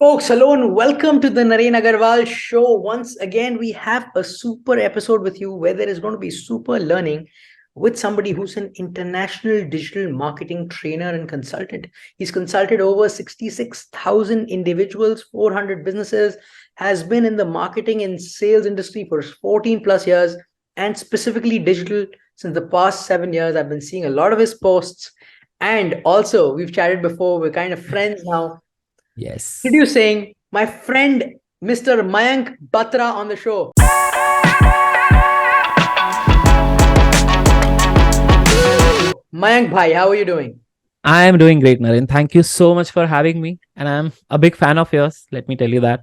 Folks, hello and welcome to the Naren Agarwal Show. Once again, we have a super episode with you where there is going to be super learning with somebody who's an international digital marketing trainer and consultant. He's consulted over 66,000 individuals, 400 businesses, has been in the marketing and sales industry for 14 plus years, and specifically digital since the past 7 years. I've been seeing a lot of his posts. And also, we've chatted before, we're kind of friends now. Yes. Introducing my friend Mr. Mayank Batra on the show. Mayank Bhai, how are you doing? I am doing great, Naren. Thank you so much for having me. And I'm a big fan of yours. Let me tell you that.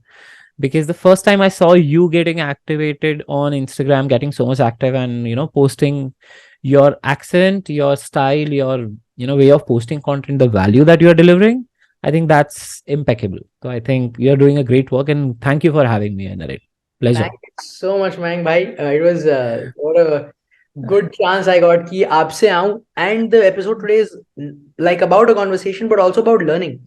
Because the first time I saw you getting activated on Instagram, getting so much active and, posting your accent, your style, your, way of posting content, the value that you're delivering, I think that's impeccable. So I think you're doing a great work and thank you for having me, Naren. Pleasure. Thank you so much, Mayank Bhai. It was what a good chance I got कि आपसे आऊं. And the episode today is like about a conversation, but also about learning.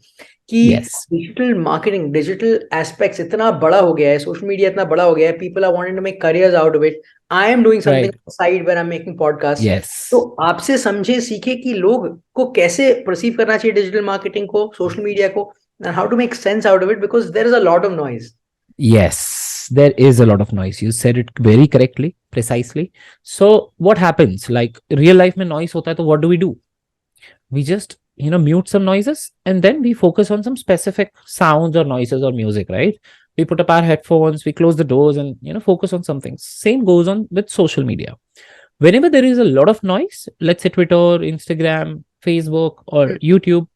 कि Yes. digital marketing, digital aspects इतना बड़ा हो गया है, social media इतना बड़ा हो गया है, people are wanting to make careers out of it. I am doing something Right. on the side where I'm making podcasts. Yes. तो आपसे समझे सीखे कि लोग को कैसे perceive करना चाहिए digital marketing को, social media को, and how to make sense out of it because there is a lot of noise. Yes, there is a lot of noise. You said it very correctly, precisely. So what happens? Like real life mein noise hota hai, to what do? We just, mute some noises and then we focus on some specific sounds or noises or music, right? We put up our headphones, we close the doors and, focus on something. Same goes on with social media. Whenever there is a lot of noise, let's say Twitter, Instagram, Facebook, or YouTube,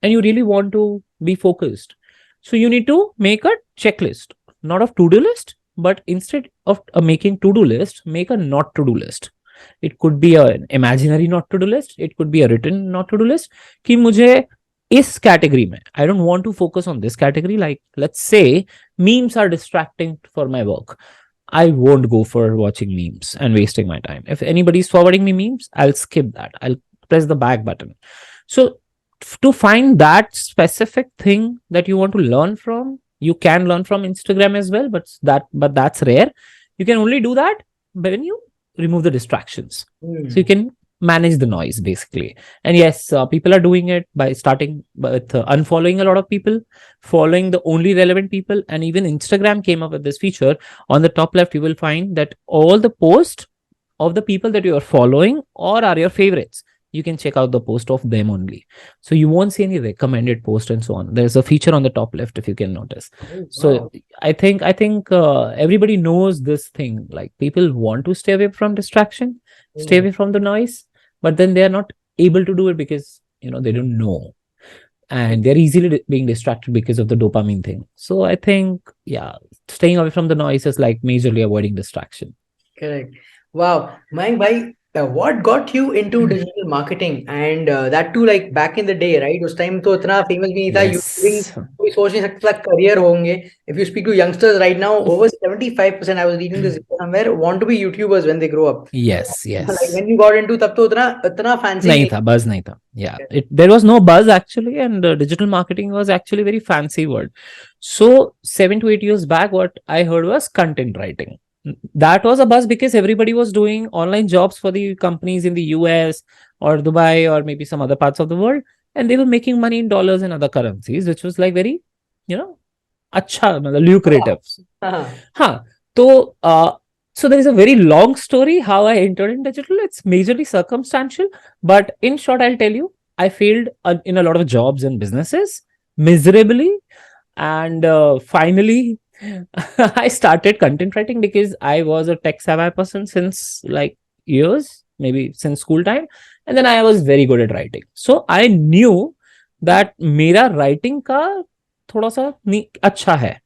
and you really want to be focused. So you need to make a checklist, not of to-do list, but instead of making to-do list, make a not to-do list. It could be an imaginary not to-do list. It could be a written not to-do list. कि मुझे इस category में, I don't want to focus on this category. Like, let's say memes are distracting for my work. I won't go for watching memes and wasting my time. If anybody's forwarding me memes, I'll skip that. I'll press the back button. So to find that specific thing that you want to learn from, you can learn from Instagram as well, but that's rare. You can only do that when you remove the distractions. So you can manage the noise basically. And yes, people are doing it by starting with unfollowing a lot of people, following the only relevant people. And even Instagram came up with this feature. On the top left, you will find that all the posts of the people that you are following or are your favorites, you can check out the post of them only. So you won't see any recommended post and so on. There's a feature on the top left if you can notice. Oh, wow. So I think everybody knows this thing. Like people want to stay away from distraction, stay away from the noise, but then they are not able to do it because they don't know. And they're easily being distracted because of the dopamine thing. So I think, staying away from the noise is like majorly avoiding distraction. Correct. Wow. Mayank bhai, what got you into digital marketing and that too like back in the day, right? उस time तो इतना famous भी नहीं था. Yes. YouTube कोई सोच नहीं सकता career होंगे. If you speak to youngsters right now, over 75% I was reading this somewhere want to be YouTubers when they grow up. Yes, yes. Like when you got into तब तो इतना fancy नहीं था, buzz नहीं था. Yeah, there was no buzz actually, and digital marketing was actually very fancy word. So 7 to 8 years back, what I heard was content writing. That was a buzz because everybody was doing online jobs for the companies in the US or Dubai or maybe some other parts of the world, and they were making money in dollars and other currencies, which was like very, अच्छा, lucrative. So there is a very long story how I entered in digital. It's majorly circumstantial, but in short, I'll tell you, I failed in a lot of jobs and businesses miserably, and finally I started content writing because I was a tech savvy person since like years, maybe since school time. And then I was very good at writing. So I knew that मेरा writing का थोड़ा सा अच्छा है.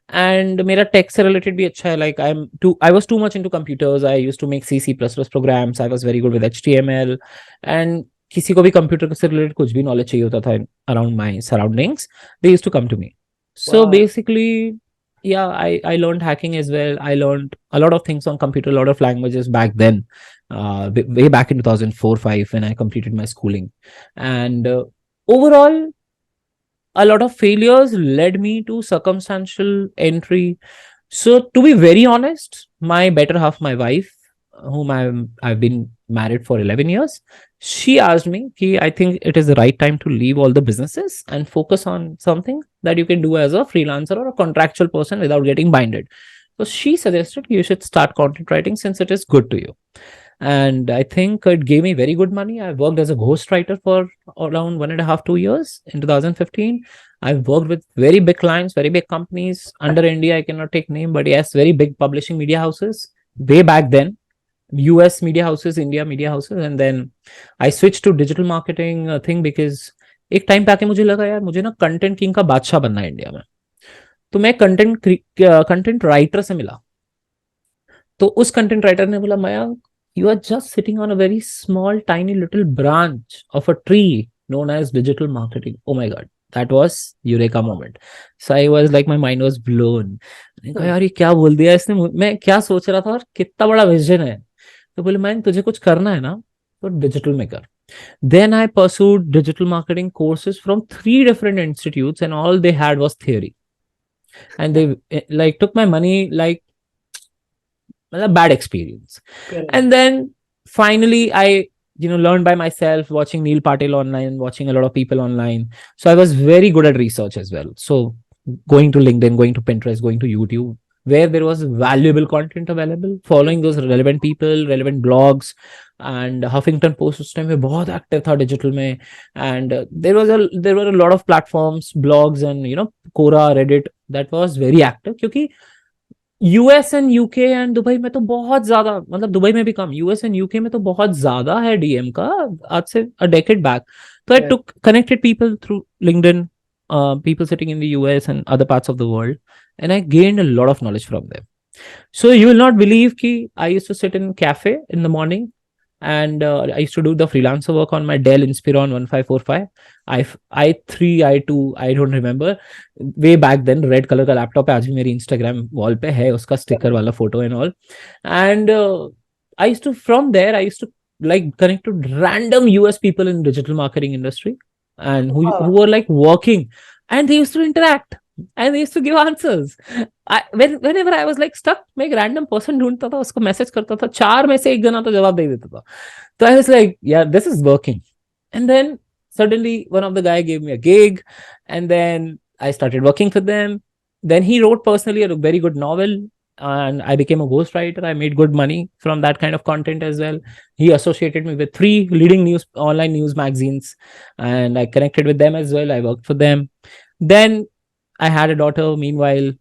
And मेरा tech से related भी अच्छा है. Like I was too much into computers. I used to make C++ programs. I was very good with HTML. And किसी को भी computer से related कुछ भी knowledge चाहिए होता था around my surroundings, they used to come to me. So basically, I learned hacking as well. I learned a lot of things on computer, a lot of languages back then, way back in 2004-5 when I completed my schooling. And overall, a lot of failures led me to circumstantial entry. So to be very honest, my better half, my wife, whom I've been married for 11 years, she asked me, "Ki, I think it is the right time to leave all the businesses and focus on something that you can do as a freelancer or a contractual person without getting binded." So she suggested you should start content writing since it is good to you. And I think it gave me very good money. I worked as a ghostwriter for around 1.5, 2 years in 2015. I've worked with very big clients, very big companies under India. I cannot take name, but yes, very big publishing media houses way back then. US media houses, India media houses, and then I switched to digital marketing thing because एक time पे आके मुझे लगा यार मुझे ना content king का बादशाह बनना है इंडिया में. तो मैं कंटेंट राइटर से मिला. तो उस कंटेंट राइटर ने बोला, Mayank, you are just sitting on a very small, tiny little branch of a tree known as digital marketing. Oh my God, that was Eureka moment. So I was like, my mind was blown. मैंने कहा यार ये क्या बोल दिया इसने, मैं क्या सोच रहा था और कितना बड़ा विजन है. तो बोले, मैं तुझे कुछ करना है ना तो डिजिटल में कर. Then I pursued digital marketing courses from 3 different institutes, and all they had was theory. And they like took my money like a bad experience. Correct. And then finally I learned by myself, watching Neil Patel online, watching a lot of people online. So I was very good at research as well. So going to LinkedIn, going to Pinterest, going to YouTube, where there was valuable content available, following those relevant people, relevant blogs. And Huffington Post उस time में बहुत active था digital में. And there were a lot of platforms, blogs, and Quora, Reddit that was very active, क्योंकि US and UK and Dubai में तो बहुत ज्यादा, मतलब दुबई में भी कम, यूएस एंड यूके में तो बहुत ज्यादा है डीएम का आज से अ डेकेड बैक. तो I took connected people through LinkedIn, people sitting in the US and other parts of the world, and I gained a lot of knowledge from them. So you will not believe ki I used to sit in a cafe in the morning, and I used to do the freelancer work on my Dell Inspiron 1545 i3 i2, I don't remember. Way back then, red color का laptop है, आज भी मेरी Instagram wall पे है उसका sticker वाला photo and all. And I used to like connect to random US people in digital marketing industry, and who were like working, and they used to interact and they used to give answers. Whenever I was like stuck, मैं एक random person ढूंढता था, उसको message करता था, 4 में से 1 जना तो जवाब दे देता था. तो I was like, yeah, this is working. And then suddenly one of the guy gave me a gig, and then I started working for them. Then he wrote personally a very good novel, and I became a ghostwriter. I made good money from that kind of content as well. He associated me with 3 leading online news magazines, and I connected with them as well. I worked for them. Then I had a daughter. Meanwhile,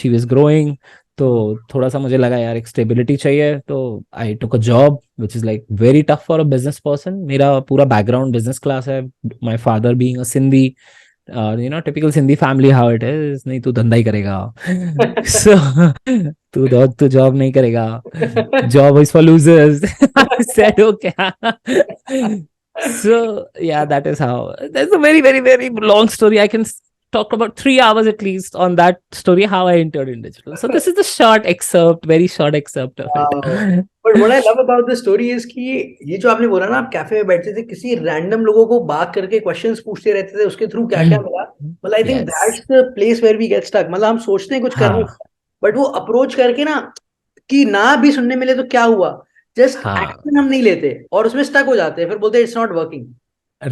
she was growing. तो थोड़ा सा मुझे लगा यार एक stability चाहिए, तो I took a job which is like very tough for a business person. मेरा पूरा बैकग्राउंड बिजनेस क्लास है. My father being a Sindhi, typical Sindhi family, how it is, नहीं तू धंधा ही करेगा. सो तू जॉब नहीं करेगा, job is for losers. I said okay. So yeah, that is how. That's a very, very, very long story. I can talk about 3 hours at least on that story, how I entered in digital. So this is the short excerpt, very short excerpt of it. But what I love about the story is कि ये जो आपने बोला ना, आप cafe में बैठते थे, किसी रैंडम लोगों को बात करके क्वेश्चंस पूछते रहते थे, उसके थ्रू क्या क्या मिला. मतलब I think that's the place where we get stuck. मतलब हम सोचते हैं कुछ करने, बट वो अप्रोच करके ना, कि ना भी सुनने मिले तो क्या हुआ, जस्ट एक्शन हम नहीं लेते और उसमें स्टक हो जाते हैं, फिर बोलते हैं it's not working.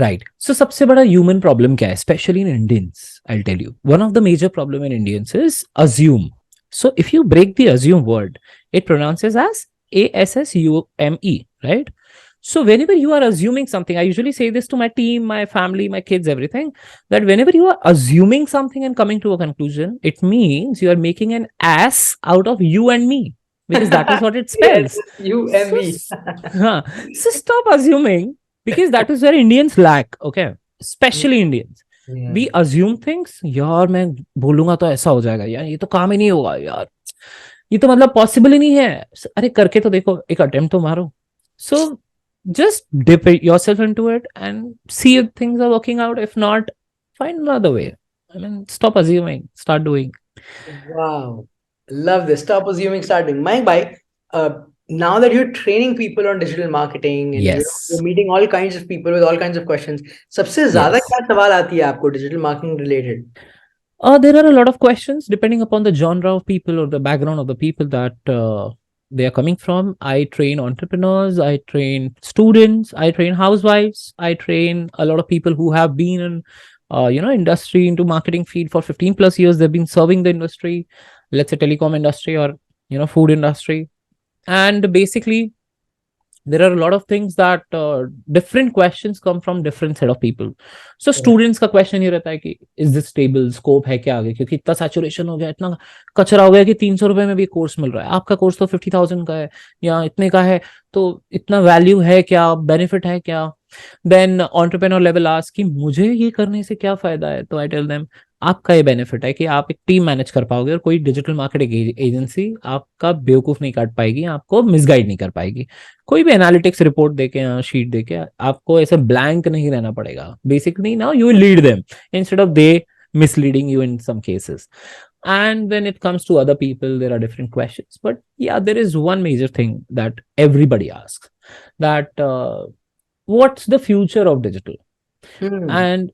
Right. So सबसे बड़ा human problem क्या है, especially in Indians? I'll tell you. One of the major problem in Indians is assume. So if you break the assume word, it pronounces as ASSUME, right? So whenever you are assuming something, I usually say this to my team, my family, my kids, everything, that whenever you are assuming something and coming to a conclusion, it means you are making an ass out of you and me, because that is what it spells. Yes, you and me. So stop assuming, because that is where Indians lack, okay? Especially Indians. Yeah. We assume things. यार मैं बोलूंगा तो ऐसा हो जाएगा, यार ये तो काम ही नहीं होगा, यार ये तो मतलब पॉसिबल ही नहीं है. अरे करके तो देखो, एक अटेम्प्ट तो मारो. So just dip yourself into it and see if things are working out. If not, find another way. I mean, stop assuming, start doing. Wow, love this. Stop assuming, start doing. Mayank bhai, now that you're training people on digital marketing and Yes. you're meeting all kinds of people with all kinds of questions, सबसे ज्यादा Yes. क्या सवाल आती है आपको digital marketing related? There are a lot of questions depending upon the genre of people or the background of the people that they are coming from. I train entrepreneurs, I train students, I train housewives, I train a lot of people who have been in, industry into marketing field for 15 plus years. They've been serving the industry, let's say telecom industry or food industry, and basically there are a lot of things that different questions come from different set of people. So students का question ये रहता है कि is this stable, scope है क्या आगे, क्योंकि इतना saturation हो गया, इतना कचरा हो गया कि 300 रुपए में भी कोर्स मिल रहा है, आपका कोर्स तो 50,000 का है या इतने का है, तो इतना वैल्यू है क्या, बेनिफिट है क्या. देन entrepreneur level ask कि मुझे ये करने से क्या फायदा है, तो I tell them आपका ये बेनिफिट है कि आप एक टीम मैनेज कर पाओगे और कोई डिजिटल मार्केटिंग एजेंसी आपका बेवकूफ नहीं काट पाएगी, आपको मिसगाइड नहीं कर पाएगी. कोई भी एनालिटिक्स रिपोर्ट देके या शीट देके आपको ऐसे ब्लैंक नहीं रहना पड़ेगा. Basically now you will lead them instead of they misleading you in some cases. And when it comes to other people, there are different questions. But yeah, there is one major thing that everybody asks, that what's the future of digital? And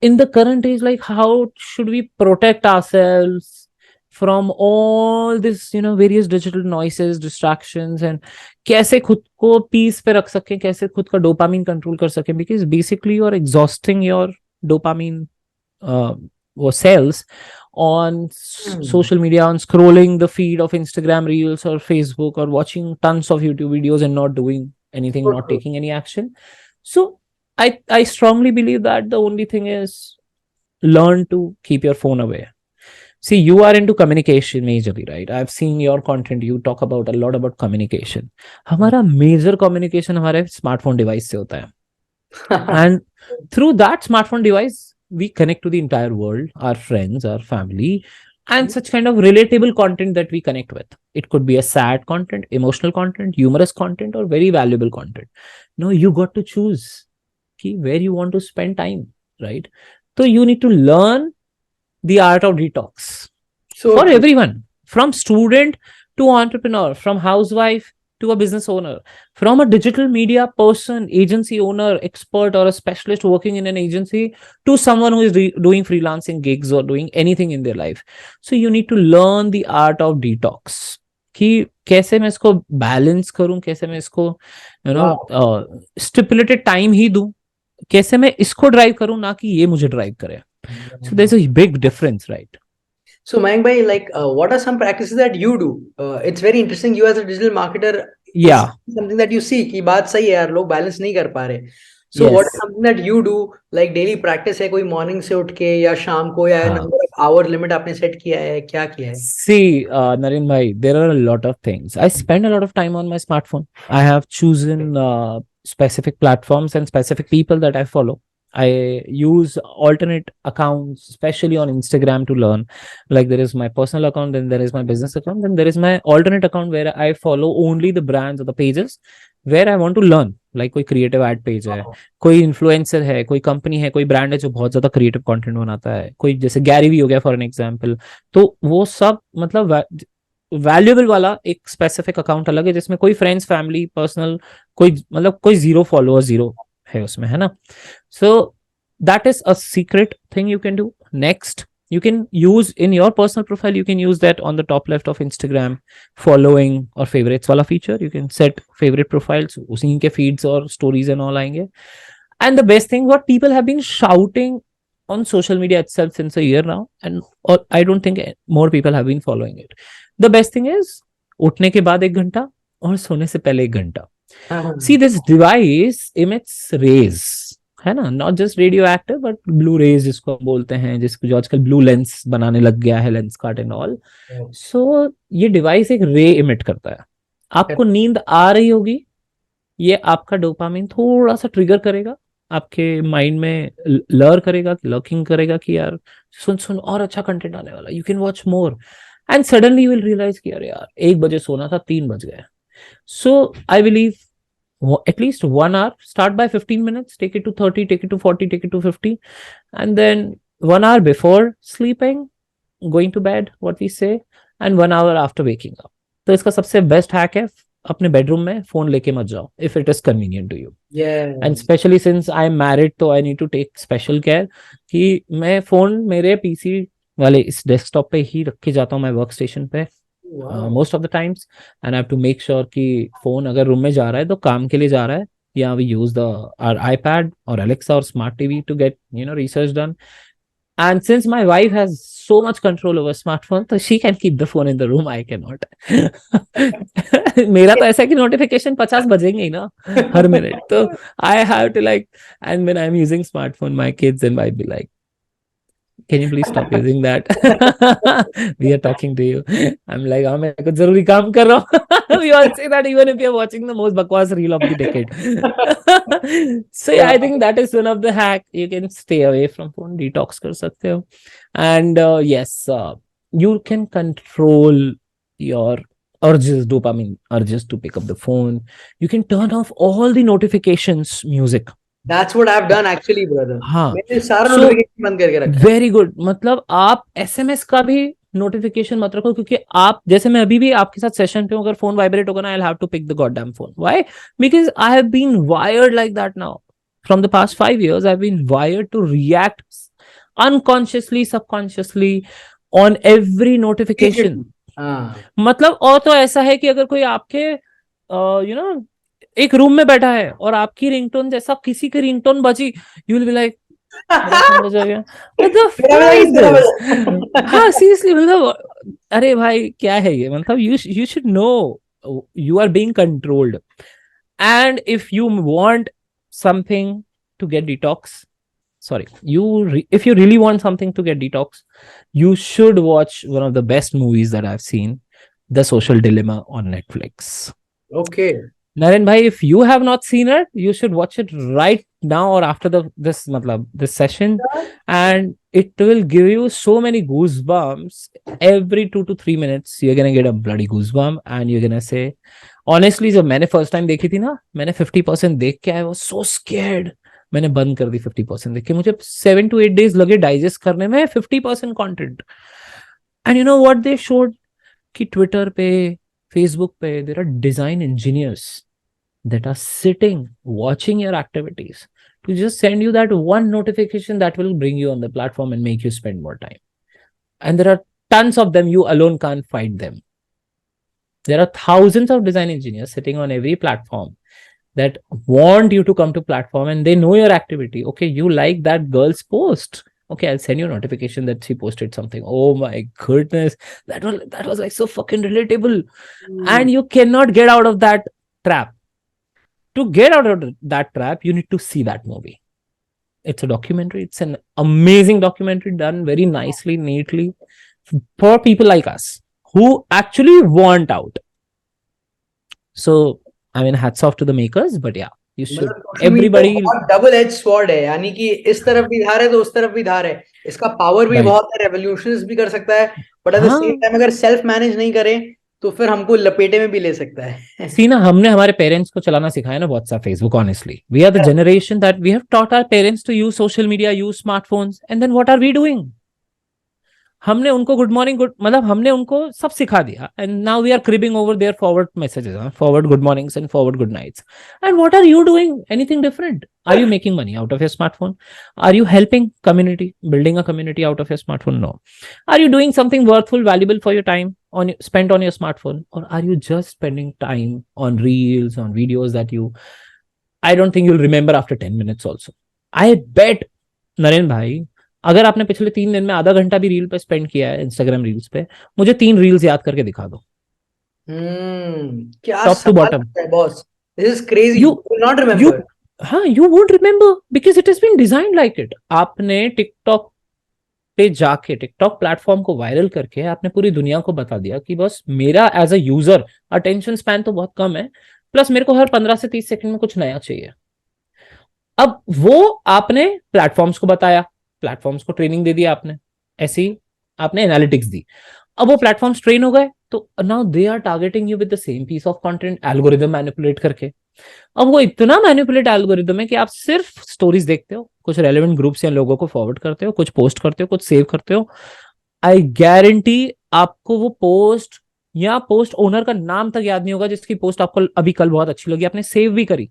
in the current age, like how should we protect ourselves from all this various digital noises, distractions, and कैसे खुद को piece पे रख सकें, कैसे खुद का dopamine control कर सकें, because basically you're exhausting your dopamine cells on social media, on scrolling the feed of Instagram reels or Facebook, or watching tons of YouTube videos and not doing anything, not taking any action. So I strongly believe that the only thing is learn to keep your phone away. See, you are into communication majorly, right? I've seen your content. You talk about a lot about communication. हमारा major communication हमारे smartphone device से होता है. And through that smartphone device, we connect to the entire world, our friends, our family, and such kind of relatable content that we connect with. It could be a sad content, emotional content, humorous content, or very valuable content. No, you got to choose where you want to spend time, right? So you need to learn the art of detox for everyone, from student to entrepreneur, from housewife to a business owner, from a digital media person, agency owner, expert, or a specialist working in an agency, to someone who is doing freelancing gigs or doing anything in their life. So you need to learn the art of detox. कि कैसे मैं इसको balance करूं, कैसे मैं इसको stipulated time ही दूं, कैसे मैं इसको ड्राइव करूं, ना कि ये मुझे ड्राइव करे. So there's a big difference, right? So Mayank bhai, like what are some practices that you do? It's very interesting. You as a digital marketer, yeah, something that you see कि बात सही है यार, लोग balance नहीं कर पा रहे. So yes. what is something that you do, like daily practice है, कोई morning से उठ के या शाम को, या number of hour limit आपने set किया है, क्या किया है? See, Naren bhai, there are a lot of things. I spend a lot of time on my smartphone. I have chosen specific platforms and specific people that I follow. I use alternate accounts, especially on Instagram, to learn. Like there is my personal account, then there is my business account, then there is my alternate account where I follow only the brands or the pages where I want to learn. Like कोई creative ad page है, कोई influencer है, कोई company है, कोई brand है जो बहुत ज्यादा creative content बनाता है, कोई जैसे Gary Vee हो गया for an example. तो वो सब मतलब वैल्यूएबल वाला एक स्पेसिफिक अकाउंट अलग है, जिसमें कोई फ्रेंड्स, फैमिली, पर्सनल, कोई मतलब कोई जीरो फॉलोअर, जीरो है उसमें, है ना. So that is a secret thing you can do. Next, you can use in your personal profile, you can use that on the top left of Instagram, following or favorites wala feature. You can set favorite profiles, usi ke feeds or stories and all aayenge. And the best thing, what people have been shouting on social media itself since a year now, and I don't think more people have been following it. The best thing is उठने के बाद 1 घंटा और सोने से पहले 1 घंटा. See, this device emits rays, है ना, not just radioactive but blue rays जिसको बोलते हैं, जिसको जो आजकल blue lens बनाने लग गया है, lens cart and all. So ये device एक ray emit करता है. आपको नींद आ रही होगी, ये आपका डोपामिन थोड़ा सा ट्रिगर करेगा, आपके माइंड में लर करेगा, लर्किंग करेगा कि यार सुन सुन और अच्छा कंटेंट आने वाला, you can watch more. And suddenly you will realise कि अरे यार 1 बजे सोना था, 3 बज गए. So I believe at least 1 hour, start by 15 minutes, take it to 30, take it to 40, take it to 50. And then 1 hour before sleeping, going to bed, what we say, and 1 hour after waking up. तो इसका सबसे best hack है अपने bedroom में phone लेके मत जाओ if it is convenient to you. And Yes. Especially since I am married तो I need to take special care कि मैं फोन मेरे पीसी वाले इस डेस्कटॉप पे ही रख के जाता हूँ, मैं वर्क स्टेशन पे Wow. Most of the times. And I have to make sure कि फोन अगर रूम में जा रहा है तो काम के लिए जा रहा है, या we use the our iPad और एलेक्सा और smart TV to get research done. And since my wife has so much control over smartphone, so she can keep the phone in the room. I cannot. मेरा तो ऐसा है कि notification 50 बजेंगे ही ना हर minute, तो I have to like, and when I'm using smartphone, my kids and might be like, can you please stop using that? We are talking to you. I'm like, हाँ मैं कुछ जरूरी काम कर रहा हूँ. We all say that even if you're watching the most bakwas reel of the decade. So yeah, I think that is one of the hack. You can stay away from phone, detox कर सकते हो. And yes, you can control your urges, dopamine urges to pick up the phone. You can turn off all the notifications, music. That's what I've done actually, brother. हाँ, मैंने सारा so notification बंद करके रखा है. Very good. मतलब आप SMS का भी नोटिफिकेशन मत रखो, क्योंकि आप जैसे मैं अभी भी आपके साथ सेशन पे हूं, अगर फोन वाइब्रेट होगा ना, I will have to pick the god damn phone. Why? Because I have been wired like that now. From the past 5 years I have been wired to react unconsciously, subconsciously on every notification. हाँ. मतलब और तो ऐसा है कि अगर कोई आपके एक रूम में बैठा है और आपकी रिंगटोन जैसा किसी की रिंगटोन बजी, यू विल बी लाइक, मेरा फोन बजा गया, what the fuck is this. हाँ सीरियसली, मतलब अरे भाई क्या है ये, मतलब you should know you are being controlled. And if you want something to get detox, sorry, if you really want something to get detox, you should watch one of the best movies that I've seen, The Social Dilemma on Netflix. Okay. Naren bhai, if you have not seen it, you should watch it right now or after this session, and it will give you so many goosebumps. Every 2 to 3 minutes you're gonna get a bloody goosebump, and you're gonna say, honestly, जब मैंने first time देखी थी ना, मैंने 50% देख के I was so scared. मैंने बंद कर दी 50% देख के. मुझे 7 to 8 days लगे डाइजेस्ट करने में 50% content. And you know what they showed, कि ट्विटर पे, फेसबुक पे, there are design engineers that are sitting watching your activities to just send you that one notification that will bring you on the platform and make you spend more time. And there are tons of them. You alone can't fight them. There are thousands of design engineers sitting on every platform that want you to come to platform, and they know your activity. Okay, you like that girl's post. Okay, I'll send you a notification that she posted something. Oh my goodness, that was like so fucking relatable. And you cannot get out of that trap. To get out of that trap, you need to see that movie. It's a documentary. It's an amazing documentary done very nicely, neatly for people like us who actually want out. So I mean, hats off to the makers, but yeah, you should. Everybody. Double edge sword है, यानी कि इस तरफ भी धार है तो उस तरफ भी धार है. इसका पावर भी बहुत है, रेवोल्यूशंस भी कर सकता है, but at the same time अगर सेल्फ मैनेज नहीं करे तो फिर हमको लपेटे में भी ले सकता है. सी ना, हमने हमारे पेरेंट्स को चलाना सिखाया ना WhatsApp, Facebook. Honestly, we are the generation that we have taught our parents to use social media, use smartphones, and then what are we doing? हमने उनको गुड मॉर्निंग, मतलब हमने उनको सब सिखा दिया, and now we are cribbing over their forward messages, forward good mornings and forward good nights. And what are you doing? Anything different? Are you making money out of your smartphone? Are you helping community, building a community out of your smartphone? No. Are you doing something worthful, valuable for your time spent on your smartphone? Or are you just spending time on reels, on videos that I don't think you'll remember after 10 minutes also. I bet, Naren भाई, अगर आपने पिछले 3 दिन में आधा घंटा भी reel पे स्पेंड किया है, इंस्टाग्राम रील्स पे, मुझे 3 रील्स याद करके दिखा दो. क्या top to bottom. Boss, this is crazy. You will not remember. हाँ, you won't remember because it has been designed like it. आपने टिकटॉक पे जाके, टिकटॉक प्लेटफॉर्म को वायरल करके आपने पूरी दुनिया को बता दिया कि बस मेरा as a user attention span तो बहुत कम है, प्लस मेरे को हर 15 से 30 सेकंड में कुछ नया चाहिए. अब वो आपने प्लेटफॉर्म्स को बताया, प्लेटफॉर्म्स को ट्रेनिंग दे दिया आपने, ऐसी आपने एनालिटिक्स दी. अब वो प्लेटफॉर्म्स ट्रेन हो गए, तो now they are targeting you with the same piece of content, algorithm manipulate करके. अब वो इतना मैनिपुलेट एल्गोरिदम है कि आप सिर्फ स्टोरीज देखते हो, कुछ रेलेवेंट ग्रुप्स या लोगों को फॉरवर्ड करते हो, कुछ पोस्ट करते हो, कुछ सेव करते हो. आई गारंटी आपको वो पोस्ट या पोस्ट ओनर का नाम तक याद नहीं होगा, जिसकी पोस्ट आपको अभी कल बहुत अच्छी लगी, आपने सेव भी करी,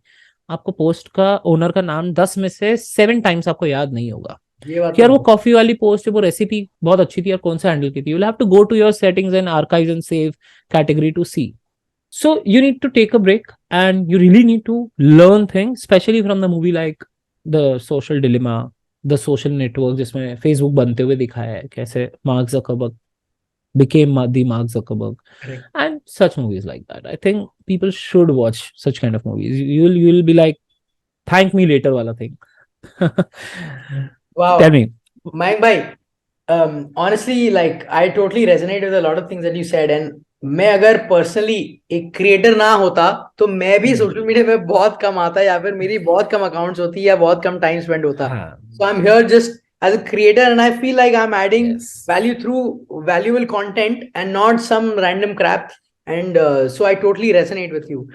आपको पोस्ट का ओनर का नाम 10 में से 7 टाइम्स आपको याद नहीं होगा ये बात कि तो यार वो कॉफी वाली पोस्ट है, वो रेसिपी बहुत अच्छी थी, और कौन सा हैंडल की थी। You will have to go to your settings and archives and save category to see. So you need to take a break and you really need to learn things, especially from the movie like The Social Dilemma, The Social Network, जिसमें Facebook बनते हुए दिखाया है कैसे mark Zuckerberg became the Mark Zuckerberg, correct. and such movies like that. I think people should watch such kind of movies. You'll be like, thank me later wala thing. Wow. Tell me. Mayank bhai, honestly, like I totally resonate with a lot of things that you said, and मैं अगर personally एक creator ना होता तो मैं भी social media में बहुत कम आता, या फिर मेरी बहुत कम अकाउंट्स होती, या बहुत कम टाइम स्पेंड होता. So I'm here just as a creator, and I feel like I'm adding value through valuable content and not some random crap. And so I totally resonate with you.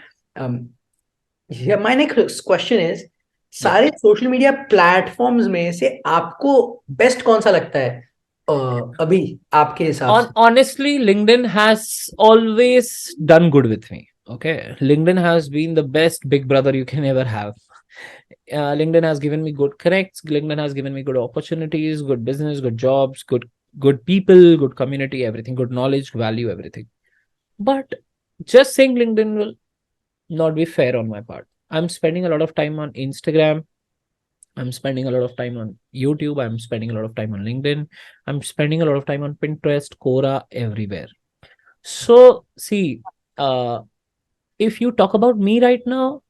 Yeah, my next question is, सारे social media platforms में से आपको best कौन सा लगता है अभी आपके हिसाब से? Honestly, LinkedIn has always done good with me. Okay, LinkedIn has been the best big brother you can ever have. LinkedIn has given me good connects. LinkedIn has given me good opportunities, good business, good jobs, good people, good community, everything, good knowledge, value, everything. But just saying LinkedIn will not be fair on my part. I'm spending a lot of time on Instagram. I'm spending a lot of time on YouTube. I'm spending a lot of time on LinkedIn. I'm spending a lot of time on Pinterest, Quora, everywhere. So, see, if you talk about me right now,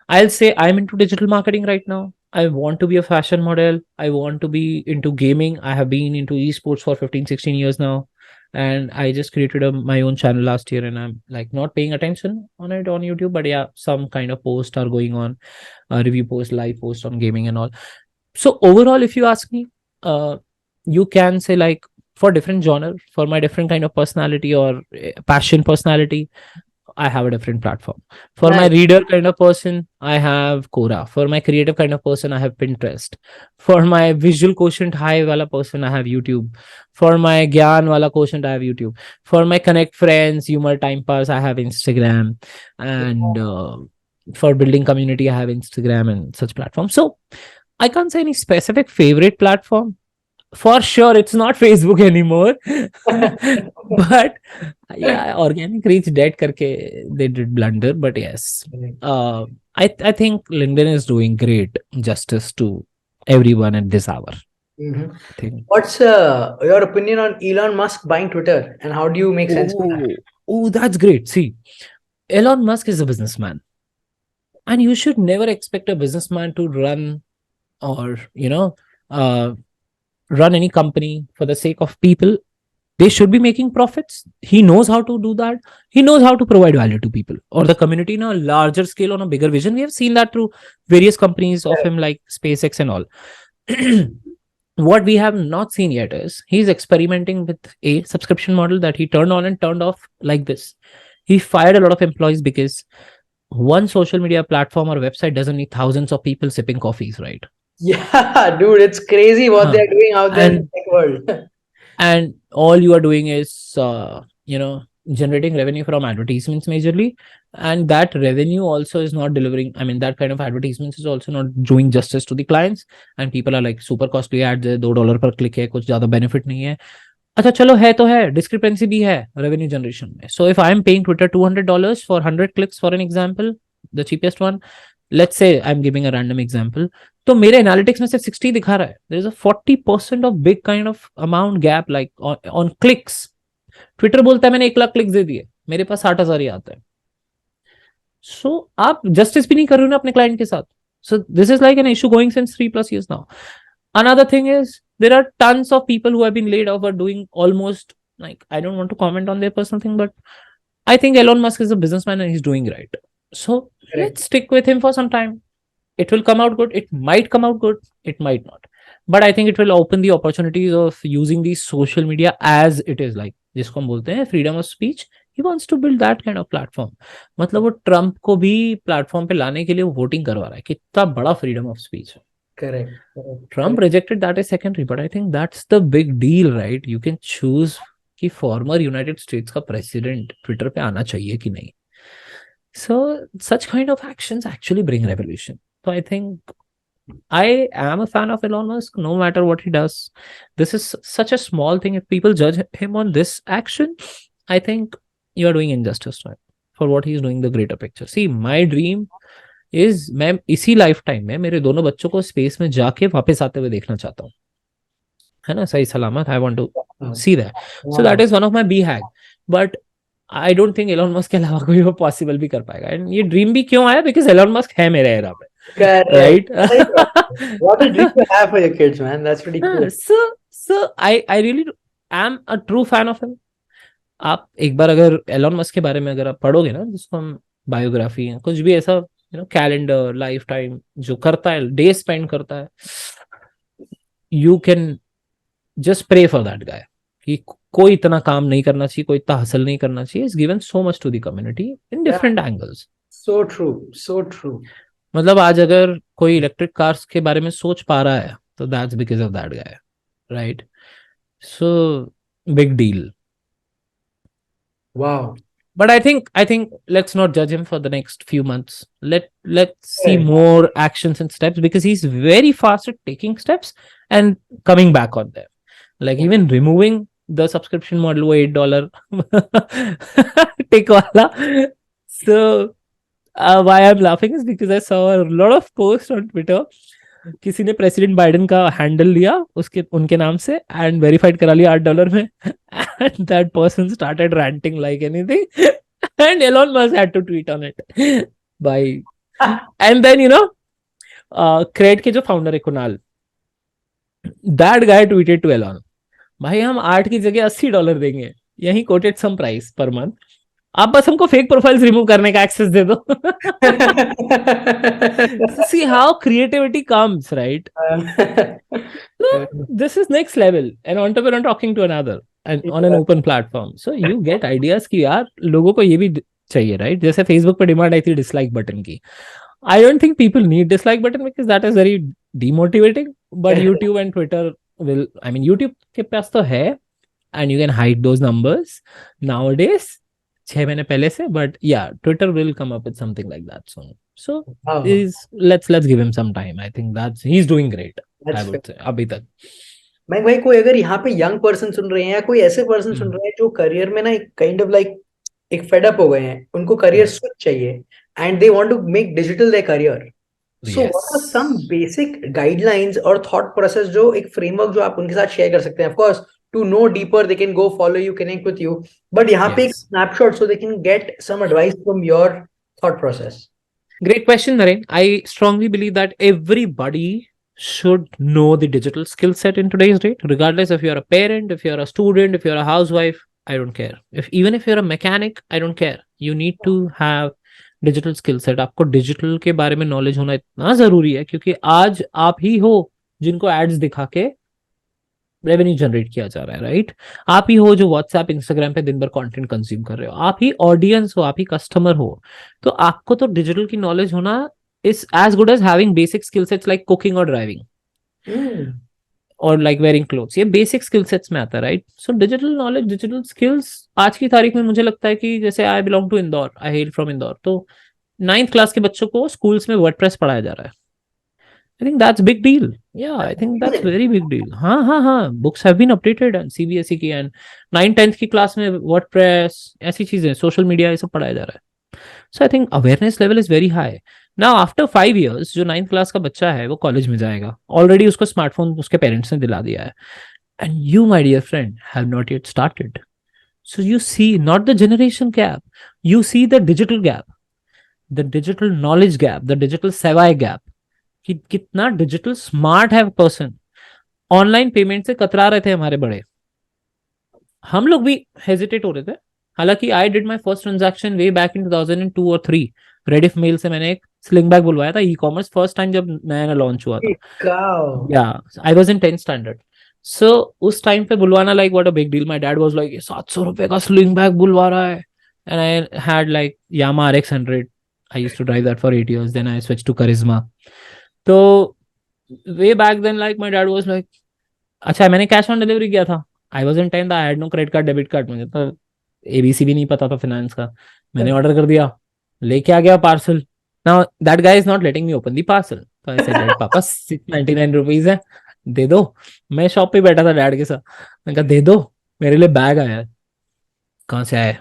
I'll say I'm into digital marketing right now. I want to be a fashion model. I want to be into gaming. I have been into esports for 15, 16 years now. And I just created my own channel last year, and I'm like not paying attention on it on YouTube. But yeah, some kind of posts are going on, review posts, live posts on gaming and all. So overall, if you ask me, you can say like for different genre, for my different kind of personality or passion personality, I have a different platform. For my reader kind of person, I have Quora. For my creative kind of person, I have Pinterest. For my visual quotient high wala person, I have YouTube. For my gyan wala quotient, I have YouTube. For my connect friends, humor, time pass, I have Instagram. And for building community, I have Instagram and such platforms. So I can't say any specific favorite platform. For sure, it's not Facebook anymore. But yeah, organic reach dead karke they did blunder. But yes, I think LinkedIn is doing great justice to everyone at this hour. Mm-hmm. I think. What's your opinion on Elon Musk buying Twitter, and how do you make sense of that? Oh, that's great. See, Elon Musk is a businessman, and you should never expect a businessman to run or run any company for the sake of people. They should be making profits. He knows how to do that. He knows how to provide value to people or the community in a larger scale, on a bigger vision. We have seen that through various companies of him like SpaceX and all. What we have not seen yet is he's experimenting with a subscription model that he turned on and turned off like this. He fired a lot of employees because one social media platform or website doesn't need thousands of people sipping coffees, right? Yeah, dude, it's crazy what they're doing out there in the tech world. And all you are doing is generating revenue from advertisements majorly, and that revenue also is not delivering. I mean, that kind of advertisements is also not doing justice to the clients, and people are like super costly ads है, $2 per click है, कुछ ज्यादा benefit नहीं है. अच्छा चलो है तो है, discrepancy भी है revenue generation में. So if I am paying Twitter $200 for 100 clicks, for an example, the cheapest one, let's say I'm giving a random example, तो मेरे एनालिटिक्स में सिर्फ 60 दिखा रहा है. There is a 40% of big kind of amount gap like on clicks. Twitter बोलता है मैंने 1 लाख क्लिक्स दे दिए, मेरे पास 60,000 ही आता है. सो आप जस्टिस भी नहीं कर रहे हो ना अपने क्लाइंट के साथ. So this is like an issue going since 3+ years now. Another thing is there are tons of people who have been laid off or doing almost, like, I don't want to comment on their personal thing, but I think Elon Musk is a businessman and he's doing right. So let's stick with him for some time. It will come out good. It might come out good. It might not. But I think it will open the opportunities of using the social media as it is, like जिसको हम बोलते हैं freedom of speech. He wants to build that kind of platform. मतलब वो Trump को भी platform पे लाने के लिए वो वोटिंग करवा रहा है. कितना बड़ा freedom of speech है. Correct. Trump rejected that is secondary, but I think that's the big deal, right? You can choose कि फॉर्मर यूनाइटेड स्टेट्स का प्रेसिडेंट ट्विटर पे आना चाहिए कि नहीं. So such kind of actions actually bring revolution. So I think I am a fan of Elon Musk, no matter what he does. This is such a small thing. If people judge him on this action, I think you are doing injustice to him for what he is doing the greater picture. See, my dream is मैं इसी life time में मेरे दोनों बच्चों को space में जाके वापस आते हुए देखना चाहता हूँ, है ना, सही सलामत. I want to see that. So that is one of my be hack. But I don't think Elon Musk के अलावा कोई वो पॉसिबल भी कर पाएगा. एंड ये ड्रीम भी क्यों आया, बिकॉज एलोन मस्क है मेरे एरा में, right. What a dream to have for your kids, man. That's pretty cool. So I really am a true fan of him. आप एक बार अगर एलोन मस्क के बारे में अगर आप पढ़ोगे ना, जिसको हम बायोग्राफी या कुछ भी ऐसा कैलेंडर लाइफ टाइम जो करता है, डे स्पेंड करता है, you can just pray for that guy कि कोई इतना काम नहीं करना चाहिए, कोई इतना हासिल नहीं करना चाहिए. Is given so much to the community in different angles. So true, so true. मतलब आज अगर कोई इलेक्ट्रिक कार्स के बारे में सोच पा रहा है तो that's because of that guy, right. So big deal. Wow. But I think let's not judge him for the next few months. Let's see more actions and steps, because he's very fast at taking steps and coming back on them. Like even removing the subscription model वो $8 tick wala. So why I'm laughing is because I saw a lot of posts on Twitter. किसी ने president Biden का handle लिया उनके नाम से and verified करा लिया $8 में, and that person started ranting like anything and Elon Musk had to tweet on it bye. And then Cred के जो फाउंडर है Kunal, that guy tweeted to Elon, भाई हम 8 की जगह $80 देंगे, यही quoted some price per month, आप बस हमको फेक प्रोफाइल्स रिमूव करने का एक्सेस दे दो. See how creativity comes, right? No, this is next level. An entrepreneur talking to another and on an open platform. So you get ideas कि यार लोगों को ये भी चाहिए, right? जैसे Facebook पे डिमांड आई थी डिसलाइक बटन की. I don't think people need dislike button because that is very demotivating. But YouTube and Twitter will, I mean, YouTube के पास तो है and you can hide those numbers nowadays. 6 महीने पहले से, but yeah, Twitter will come up with something like that soon. So let's give him some time. I think he's doing great. I would say अभी तक. मैं भाई, कोई अगर यहाँ पे यंग पर्सन सुन रहे हैं या कोई ऐसे पर्सन सुन रहे हैं जो करियर में ना एक काइंड ऑफ लाइक एक फेड अप हो गए हैं, उनको करियर स्विच चाहिए and they want to make digital their career. So what are some basic guidelines और थॉट प्रोसेस, जो एक फ्रेमवर्क जो आप उनके साथ शेयर कर सकते हैं? Of course to know deeper, they can go follow you, connect with you, but yahan pe ek snapshot so they can get some advice from your thought process. Great question, Naren. I strongly believe that everybody should know the digital skill set in today's date, regardless if you're a parent, if you're a student, if you're a housewife. I don't care. Even if you're a mechanic, I don't care. You need to have digital skill set. आपको digital के बारे में knowledge होना इतना जरूरी है, क्योंकि आज आप ही हो जिनको ads दिखा के रेवेन्यू जनरेट किया जा रहा है, राइट. आप ही हो जो व्हाट्सएप इंस्टाग्राम पे दिन भर कंटेंट कंज्यूम कर रहे हो, आप ही ऑडियंस हो, आप ही कस्टमर हो. तो आपको तो डिजिटल की नॉलेज होना is as good as having basic skill sets like cooking और ड्राइविंग और लाइक वेयरिंग क्लोथ्स. ये बेसिक स्किल सेट्स में आता है, right. So digital knowledge, digital skills आज की तारीख में मुझे लगता है कि जैसे I belong to Indore, I hail from Indore, तो 9th क्लास के बच्चों को स्कूल्स में वर्डप्रेस पढ़ाया जा रहा है. I think that's big deal. Yeah, I think that's very big deal. हाँ, books have been updated and CBSE की and 9th-10th की क्लास में WordPress ऐसी चीजें, social media ये सब पढ़ाया जा रहा है. So I think awareness level is very high. Now after 5 years जो 9th क्लास का बच्चा है वो कॉलेज में जाएगा, ऑलरेडी उसको स्मार्टफोन उसके पेरेंट्स ने दिला दिया है, and you my dear friend have not yet started. So you see not the generation gap, you see the digital gap, the digital knowledge gap, the digital sevai gap. कि कितना digital smart है person. Online payment से कतरा रहे थे हमारे बड़े, हम लोग भी हेजिटेट हो रहे थे. हालांकि I did my first transaction way back in 2002 और 3. रेडिफ मेल से मैंने एक स्लिंग बैग बुलवाया था, ई कॉमर्स फर्स्ट टाइम जब नया लॉन्च हुआ था. या आई वाज इन 10th स्टैंडर्ड. सो उस टाइम पे बुलवाना like what a big deal. My dad was like 700 रुपए का स्लिंग बैग बुलवा रहा है. And I had like Yamaha RX100. I used to drive that for 8 years. Then I switch to Karizma. तो way back then like my dad was like, अच्छा मैंने cash on delivery किया था, I was in 10th, I had no credit card debit card, मुझे तो ABC भी नहीं पता था फाइनेंस का. मैंने ऑर्डर कर दिया, लेके आ गया parcel. Now that guy is not letting me open the parcel. तो आई सेड डैड पापा 699 रुपीज है, दे दो. मैं शॉप पे बैठा था डैड के साथ. मैंने कहा दे दो, मेरे लिए बैग आया है. कहाँ से आया है?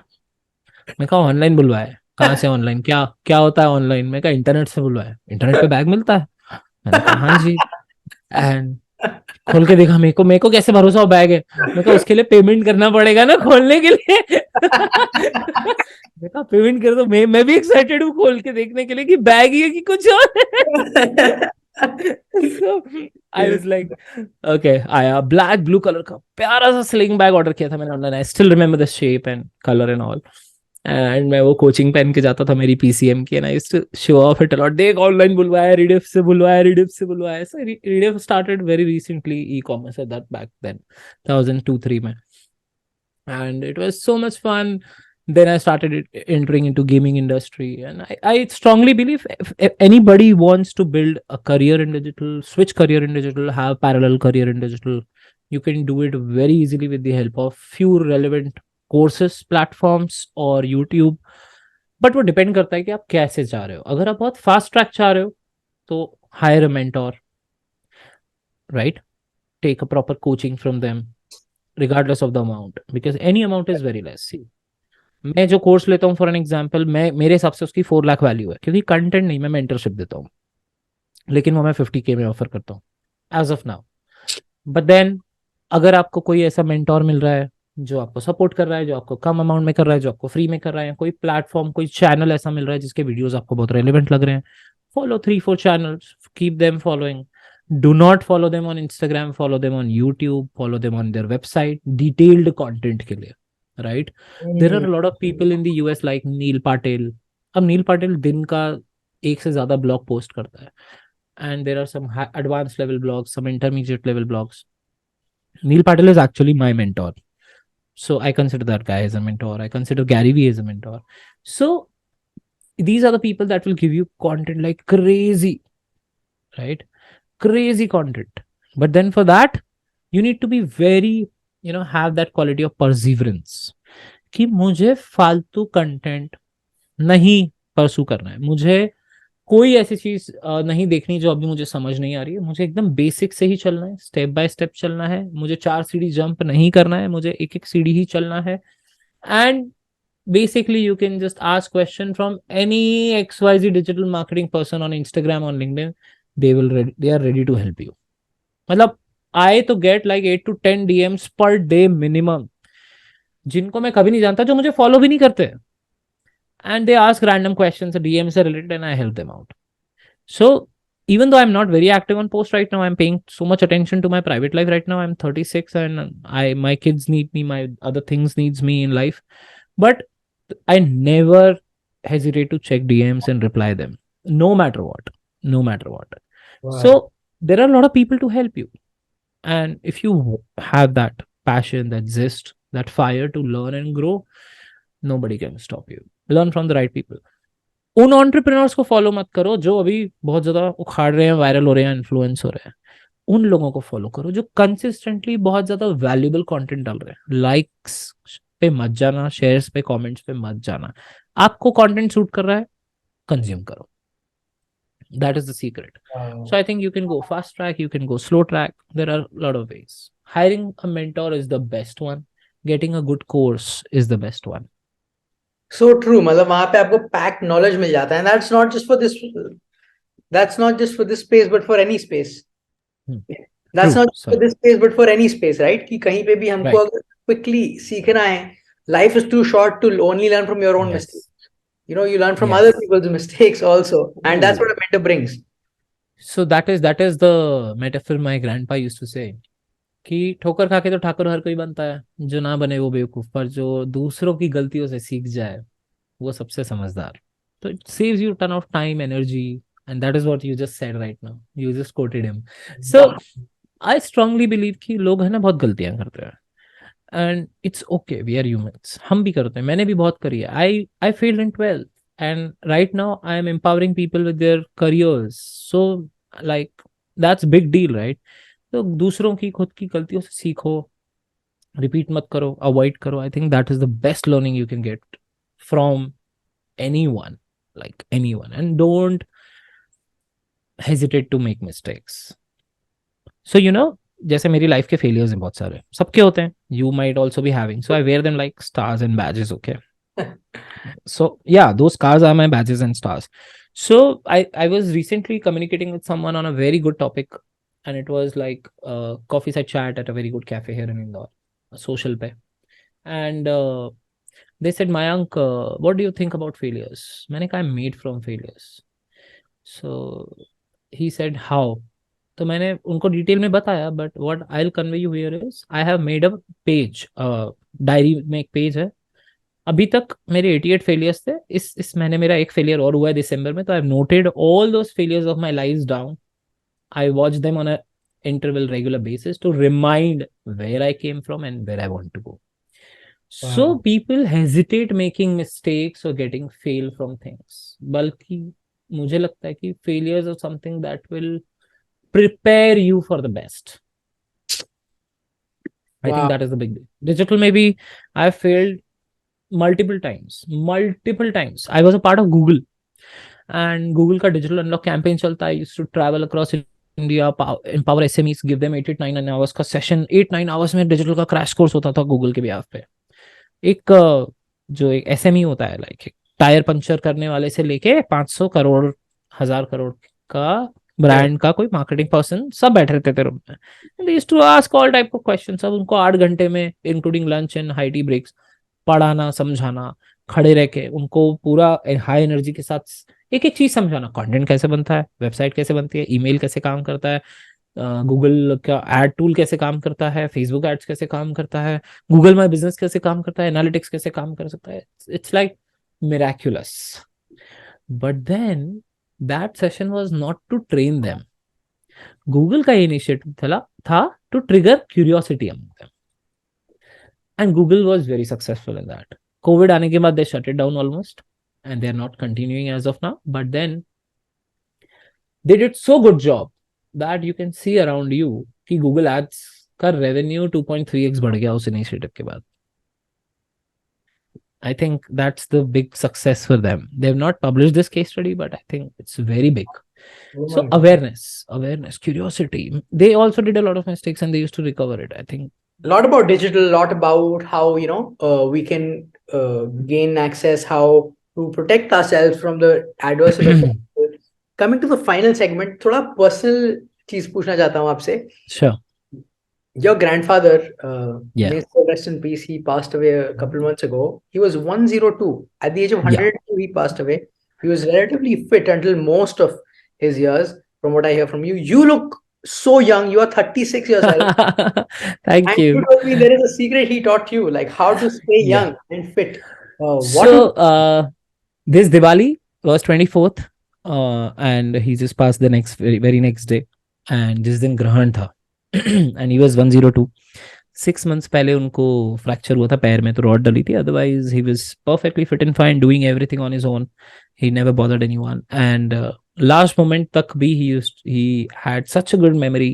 मैं कहा ऑनलाइन बुलवाया है. कहाँ से ऑनलाइन? क्या क्या होता है ऑनलाइन? मैं कहा इंटरनेट से बुलवाया है. इंटरनेट पे बैग मिलता है? मैंने कहा हाँ जी. एंड खोल के देखा, मेरे को कैसे भरोसा हो बैग है. मैं कहा उसके लिए पेमेंट करना पड़ेगा ना खोलने के लिए. मैं कहा पेमेंट कर दो. मैं भी एक्साइटेड हूँ खोल के देखने के लिए कि बैग ही है कि कुछ और. So I was like, okay, आया ब्लैक ब्लू कलर का प्यारा सा स्लिंग बैग ऑर्डर किया था मैंने online. I still remember the shape and colour and all. And मैं वो कोचिंग पहन के जाता था मेरी पीसीएम की, and I used to show off it a lot. देख ऑनलाइन बुलवाया, रिडिफ से बुलवाया, रिडिफ से बुलवाया. So Rediff started very recently e commerce at that back then 2002-3 में. And it was so much fun. Then I started entering into gaming industry, and I strongly believe if anybody wants to build a career in digital, switch career in digital, have parallel career in digital, you can do it very easily with the help of few relevant courses, platforms or YouTube. But वो depend करता है कि आप कैसे चाह रहे हो. अगर आप बहुत fast track चाह रहे हो तो hire a mentor, right? Take a proper coaching from them regardless of the amount, because any amount is very less. See, मैं जो कोर्स लेता हूँ फॉर एन एग्जाम्पल, मैं मेरे हिसाब से उसकी 4 लाख वैल्यू है, क्योंकि कंटेंट नहीं, मैं मेंटरशिप देता हूँ, लेकिन वो मैं 50K में ऑफर करता हूँ as of now. But then अगर आपको कोई ऐसा मेंटोर मिल रहा है जो आपको सपोर्ट कर रहा है, जो आपको कम अमाउंट में कर रहा है, जो आपको फ्री में कर रहा है, कोई प्लेटफॉर्म, कोई चैनल ऐसा मिल रहा है जिसके वीडियोस आपको बहुत रेलिवेंट लग रहे हैं, follow 3-4 channels, keep them following. Do not follow them on Instagram, follow them on YouTube, follow them on their website, detailed content के लिए, right? There are a lot of people in the US like नील पाटिल. अब नील पाटिल दिन का 1 से ज्यादा blog post करता है, and there are some advanced level blogs, some intermediate level blogs. Neil Patil is actually my mentor, so I consider that guy as a mentor. I consider Gary Vee as a mentor. So these are the people that will give you content like crazy, right? Crazy content. But then for that you need to be very, have that quality of perseverance कि मुझे फालतू content नहीं परसू करना है, मुझे कोई ऐसी चीज नहीं देखनी जो अभी मुझे समझ नहीं आ रही है, मुझे एकदम बेसिक से ही चलना है, स्टेप बाय स्टेप चलना है, मुझे 4 सीढ़ी जंप नहीं करना है, मुझे एक एक सीढ़ी ही चलना है. And basically you can just ask question from any XYZ digital marketing person on Instagram, on LinkedIn. They are ready to help you. मतलब I तो get like 8 to 10 DMs per day minimum, जिनको मैं कभी नहीं जानता, जो मुझे follow भी नहीं करते, and they ask random questions, DMs से related, and I help them out. So even though I'm not very active on post right now, I'm paying so much attention to my private life right now. I'm 36 and my kids need me, my other things needs me in life. But I never hesitate to check DMs and reply them, no matter what. No matter what. Wow. So there are a lot of people to help you. And if you have that passion, that zest, that fire to learn and grow, nobody can stop you. Learn from the right people. उन entrepreneurs को follow मत करो जो अभी बहुत ज्यादा उखाड़ रहे हैं, वायरल हो रहे हैं, इन्फ्लुएंस हो रहे हैं. उन लोगों को फॉलो करो जो कंसिस्टेंटली बहुत ज्यादा वैल्यूएबल कंटेंट डाल रहे हैं. लाइक्स पे मत जाना, शेयर्स पे, कमेंट्स पे मत जाना. आपको कंटेंट सूट कर रहा है, कंज्यूम करो. That is the secret. Wow. So I think you can go fast track, you can go slow track. There are a lot of ways. Hiring a mentor is the best one. Getting a good course is the best one. So true. मतलब वहां पे आपको pack knowledge मिल जाता है. That's not just for this. That's not just for this space, but for any space. That's True, not just for this space, but for any space, right? कि कहीं पे भी हमको Right. अगर quickly सीखना है, life is too short to only learn from your own Yes. mistakes. You learn from Yes. other people's mistakes also, and that's what a mentor brings. So that is the metaphor my grandpa used to say, कि ठोकर खा के तो ठाकुर हर कोई बनता है, जो ना बने वो बेवकूफ, पर जो दूसरों की गलतियों से सीख जाए वो सबसे समझदार. तो it saves you ton of time, energy, and that is what you just said right now. You just quoted him. So I strongly believe कि लोग है ना बहुत गलतियां करते हैं, and it's okay, we are humans. हम भी करते हैं, मैंने भी बहुत करी है. I failed in 12th, and right now I am empowering people with their careers. So like that's big deal, right? तो दूसरों की, खुद की गलतियों से सीखो, रिपीट मत करो, अवॉइड करो. I think that is the best learning you can get from anyone, like anyone, and don't hesitate to make mistakes. So जैसे मेरी लाइफ के फेलियर्स हैं बहुत सारे, सबके होते हैं, you might also be having, so I wear them like stars and badges. Okay, so yeah, those scars are my badges and stars. So I was recently communicating with someone on a very good topic, and it was like a coffee side chat at a very good cafe here in Indore, a social pay. And they said, Mayank, what do you think about failures? मैंने कहा, I'm made from failures. So he said, how? तो मैंने उनको detail में बताया, but what I will convey you here is I have made a page, diary में एक page है. अभी तक मेरे 88 फेलियर्स थे. इस महीने मेरा एक फेलियर और हुआ है दिसंबर में. तो I have noted all those failures of my life down. I watch them on a interval regular basis to remind where I came from and where I want to go. So people hesitate making mistakes or getting fail from things. बल्कि मुझे लगता है कि failures are something that will prepare you for the best. I think that is the big deal. Digital, maybe I failed multiple times. I was a part of Google, and Google का digital unlock campaign चलता है. I used to travel across India, empower SMEs, give them 8-9 hours का session. 8-9 hours में digital का crash course होता था Google के behalf पे. एक जो एक SME होता है, लाइक टायर पंचर करने वाले से लेके 500 करोड़ 1000 करोड़ का ब्रांड का कोई मार्केटिंग पर्सन, सब बैठे रहते थे रूम में. They used to ask all type of question. सब उनको 8 घंटे में, including lunch and high tea breaks, पढ़ाना, समझाना, खड़े रह के उनको पूरा हाई एनर्जी के साथ एक एक चीज समझाना. कंटेंट कैसे बनता है, वेबसाइट कैसे बनती है, ईमेल कैसे काम करता है, गूगल का एड टूल कैसे काम करता है, फेसबुक एड्स कैसे काम करता है, गूगल माई बिजनेस कैसे काम करता है, एनालिटिक्स कैसे काम कर सकता है. It's like miraculous. But then that session was not to train them. Google का इनिशिएटिव था to trigger curiosity among them, and Google was very successful in that. Covid आने के बाद they shut it down almost, and they're not continuing as of now, but then they did so good job that you can see around you कि Google Ads का revenue 2.3x बढ़ गया उस initiative के बाद. I think that's the big success for them. They've not published this case study, but I think it's very big. So awareness, curiosity. They also did a lot of mistakes and they used to recover it. I think a lot about digital, a lot about how we can gain access, how to protect ourselves from the adverse effects. Coming to the final segment, थोड़ा personal चीज पूछना चाहता हूँ आपसे. Sure. Your grandfather, Yeah. may he rest in peace, he passed away a couple months ago. He was 102. At the age of 102, he passed away. He was relatively fit until most of his years, from what I hear from you. You look so young. You are 36 years old. Thank you. You told me there is a secret he taught you, like how to stay young and fit. This Diwali was 24th, and he just passed the very next day. And जिस दिन ग्रहण था, and he was 102. 6 months पहले उनको fracture हुआ था पैर में, तो रॉड डली थी. Otherwise, he was perfectly fit and fine, doing everything on his own. He never bothered anyone. And last moment तक भी he had such a good memory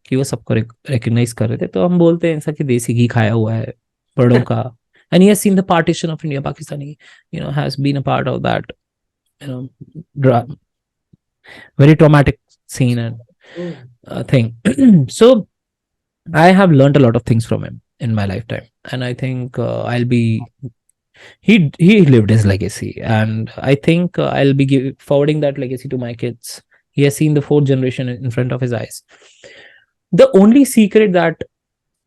कि वो सबको recognize कर रहे थे. तो हम बोलते हैं ऐसा कि देसी घी खाया हुआ है बड़ों का. And he has seen the partition of India. Pakistani, has been a part of that, very traumatic scene and thing. So I have learned a lot of things from him in my lifetime, and I think I'll be. He lived his legacy, and I think I'll be forwarding that legacy to my kids. He has seen the 4th generation in front of his eyes. The only secret that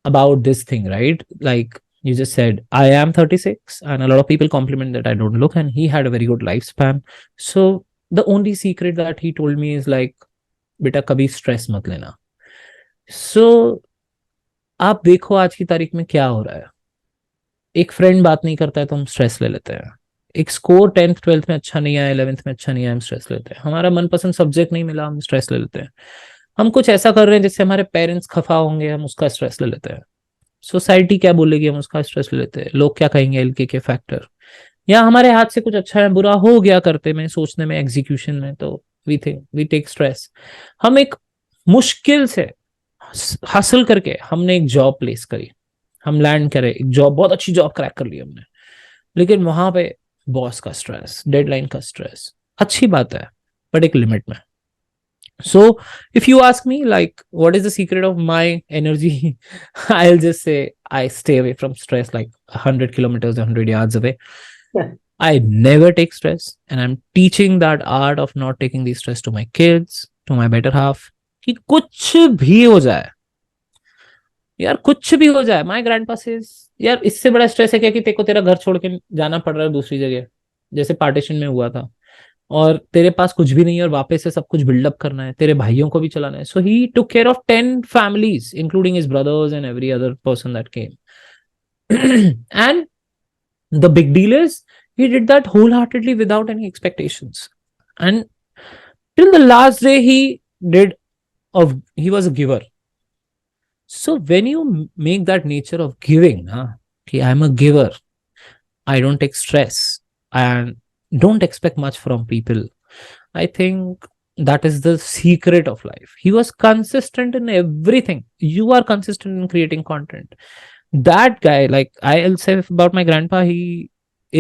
about this thing, right? Like you just said, I am 36, and a lot of people compliment that I don't look, and he had a very good lifespan. So the only secret that he told me is like, बेटा कभी stress मत लेना. So आप देखो आज की तारीख में क्या हो रहा है. एक फ्रेंड बात नहीं करता है तो हम स्ट्रेस ले लेते हैं. एक स्कोर 10th 12th में अच्छा नहीं आया, 11th में अच्छा नहीं आया, हम स्ट्रेस लेते हैं. हमारा मनपसंद सब्जेक्ट नहीं मिला, हम स्ट्रेस ले लेते हैं. हम कुछ ऐसा कर रहे हैं जिससे हमारे पेरेंट्स खफा होंगे, हम उसका स्ट्रेस ले लेते हैं. सोसाइटी क्या बोलेगी, हम उसका स्ट्रेस ले लेते हैं. लोग क्या कहेंगे, एलके के फैक्टर, या हमारे हाथ से कुछ अच्छा है बुरा हो गया करते में, सोचने में, एग्जीक्यूशन में, तो वी टेक स्ट्रेस. हम एक मुश्किल से हासिल करके हमने एक जॉब प्लेस करी, हम लैंड करे, एक जॉब, बहुत अच्छी जॉब क्रैक कर ली हमने, लेकिन वहां पे बॉस का स्ट्रेस, डेडलाइन का स्ट्रेस, अच्छी बात है बट एक लिमिट में. So if you ask me, like, what is the secret of my energy? I'll just say I stay away from stress like 100 kilometers, 100 yards away. I never take stress, and I'm teaching that art of not taking the stress to my kids, to my better half. कि कुछ भी हो जाए यार, कुछ भी हो जाए. माय ग्रैंडपा सेज, यार इससे बड़ा स्ट्रेस है क्या कि तेरे को तेरा घर छोड़ के जाना पड़ रहा है दूसरी जगह, जैसे पार्टीशन में हुआ था, और तेरे पास कुछ भी नहीं है और वापस से सब कुछ बिल्डअप करना है, तेरे भाइयों को भी चलाना है. So he took care of 10 families including his brothers and every other person that came. And the big deal is he did that wholeheartedly without any expectations, and till the last day he was a giver. So when you make that nature of giving, okay, I'm a giver, I don't take stress and don't expect much from people, I think that is the secret of life. He was consistent in everything. You are consistent in creating content. That guy, like I'll say about my grandpa, he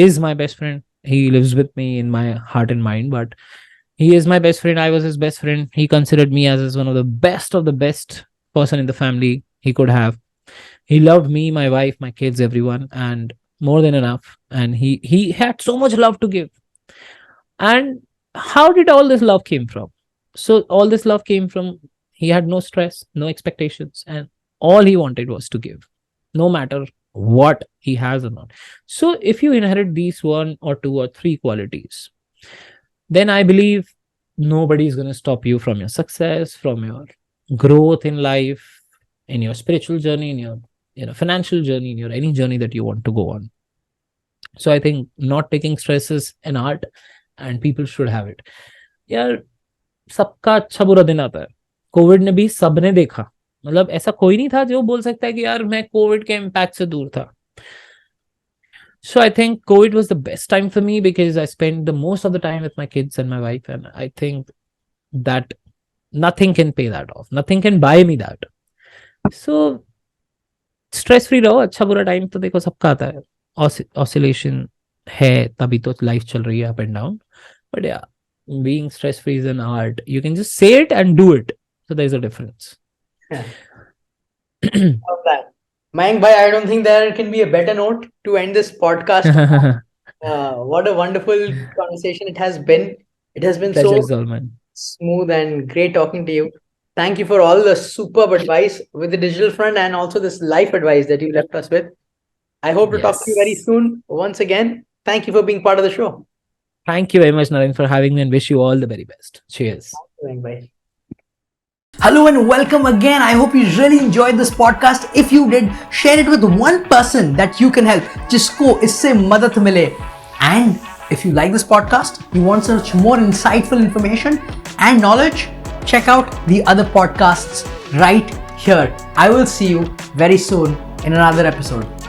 is my best friend. He lives with me in my heart and mind, but he is my best friend. I was his best friend. He considered me as one of the best person in the family he could have. He loved me, my wife, my kids, everyone, and more than enough. And he had so much love to give. And how did all this love came from? So all this love came from, he had no stress, no expectations, and all he wanted was to give, no matter what he has or not. So if you inherit these 1 or 2 or 3 qualities, then I believe nobody is going to stop you from your success, from your growth in life, in your spiritual journey, in your financial journey, in your any journey that you want to go on. So I think not taking stress is an art, and people should have it. यार सबका अच्छा बुरा दिन आता है. Covid ने भी सबने देखा, मतलब ऐसा कोई नहीं था जो बोल सकता है कि यार मैं कोविड के इम्पैक्ट से दूर था. So I think COVID was the best time for me because I spent the most of the time with my kids and my wife, and I think that nothing can pay that off. Nothing can buy me that. So stress free रहो. अच्छा बुरा time तो देखो सबका आता है, oscillation है, तभी तो लाइफ चल रही है up and down. But yeah, being stress free is an art. You can just say it and do it. So there's a difference. Love that. Mayank bhai, I don't think there can be a better note to end this podcast. What a wonderful conversation it has been. It has been Pleasure is so all mine. smooth and great talking to you. Thank you for all the superb advice with the digital front and also this life advice that you left us with. I hope to talk to you very Yes. soon. Once again, thank you for being part of the show. Thank you very much, Naren, for having me, and wish you all the very best. Cheers. Mayank bhai. Hello and welcome again. I hope you really enjoyed this podcast. If you did, share it with one person that you can help. जिसको इससे मदद मिले. And if you like this podcast, you want such more insightful information and knowledge, check out the other podcasts right here. I will see you very soon in another episode.